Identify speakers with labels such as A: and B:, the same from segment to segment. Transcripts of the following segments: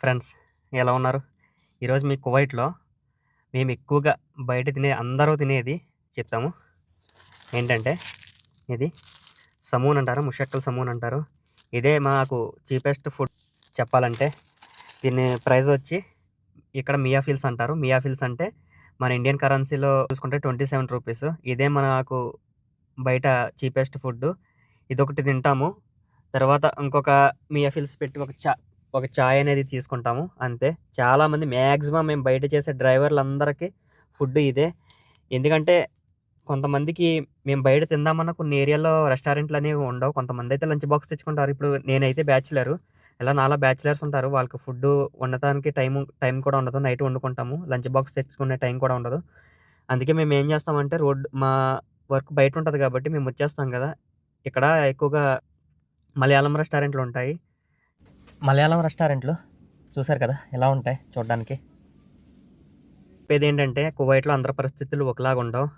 A: Friends ఎలా ఉన్నారు? ఈరోజు మీ కువైట్‌లో మేము ఎక్కువగా బయట అందరూ తినేది చెప్తాము. ఏంటంటే ఇది సమూన్ అంటారు. ముషక్కల్ సమూన్ అంటారు. ఇదే మాకు చీపెస్ట్ ఫుడ్ చెప్పాలంటే. దీని ప్రైస్ వచ్చి ఇక్కడ మియా ఫిల్స్ అంటారు. మియా ఫిల్స్ అంటే మన ఇండియన్ కరెన్సీలో చూసుకుంటే ₹27. ఇదే మనకు బయట చీపెస్ట్ ఫుడ్డు. ఇదొకటి తింటాము. తర్వాత ఇంకొక మియా ఫిల్స్ పెట్టి ఒక చాయ్ అనేది తీసుకుంటాము అంతే. చాలామంది మ్యాక్సిమం మేము బయట చేసే డ్రైవర్లందరికీ ఫుడ్ ఇదే. ఎందుకంటే కొంతమందికి మేము బయట తిందామన్నా కొన్ని ఏరియాలో రెస్టారెంట్లు అనేవి ఉండవు. కొంతమందైతే లంచ్ బాక్స్ తెచ్చుకుంటారు. ఇప్పుడు నేనైతే బ్యాచిలరు. ఇలా నాలా బ్యాచిలర్స్ ఉంటారు. వాళ్ళకి ఫుడ్డు వండటానికి టైం కూడా ఉండదు. నైట్ వండుకుంటాము. లంచ్ బాక్స్ తెచ్చుకునే టైం కూడా ఉండదు. అందుకే మేము ఏం చేస్తామంటే మా వర్క్ బయట ఉంటది కాబట్టి మేము వచ్చేస్తాం కదా! ఇక్కడ ఎక్కువగా మలయాళం రెస్టారెంట్లుంటాయి. మలయాళం రెస్టారెంట్లు చూసారు కదా! ఎలా ఉంటాయి చూడ్డానికి. చెప్పేదేంటంటే కువైట్‌లో అందరి పరిస్థితులు ఒకలాగుండవు.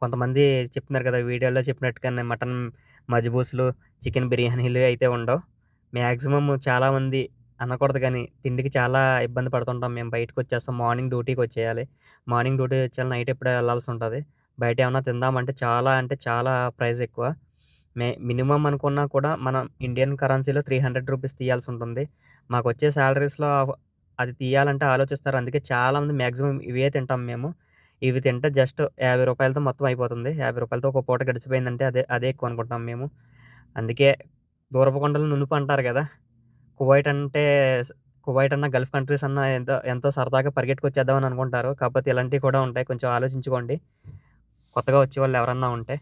A: కొంతమంది చెప్తున్నారు కదా! వీడియోలో చెప్పినట్టుగానే మటన్ మజ్బూసులు, చికెన్ బిర్యానీలు అయితే ఉండవు. మాక్సిమం చాలామంది అనకూడదు గానీ, తిండికి చాలా ఇబ్బంది పడుతుంటాం. మేము బయటకొచ్చేస్తాం. మార్నింగ్ డ్యూటీకొచ్చేయాలి. మార్నింగ్ డ్యూటీ వచ్చేయాలి. నైట్ ఎప్పుడో ఎళ్ళాల్సుంటది. బయట ఏమన్నా తిందామంటే చాలా అంటే చాలా ప్రైస్ ఎక్కువ. మినిమమ్ అనుకున్నా కూడా మనం ఇండియన్ కరెన్సీలో ₹300 తీయాల్సుంటుంది. మాకొచ్చే సాలరీస్‌లో అది తీయాలంటే ఆలోచిస్తారు. అందుకే చాలామంది మాక్సిమం ఇవే తింటాం మేము. ఇవి తింటే జస్ట్ ₹50తో మొత్తం అయిపోతుంది. ₹50తో ఒక పూట గడిచిపోయిందంటే అదే అదే ఎక్కువ అనుకుంటాం మేము. అందుకే దూరపు కొండలు నునుపు అంటారు గదా! కువైట్ అంటే స్ కువైట్ అన్నా, గల్ఫ్ కంట్రీస్ అన్నా ఎంతో ఎంతో సరదాగా పరిగెట్టుకొచ్చేద్దామని అనుకుంటారు. కాకపోతే ఇలాంటివి కూడా ఉంటాయి. కొంచెం ఆలోచించుకోండి. కొత్తగా వచ్చేవాళ్ళు ఎవరన్నా ఉంటే.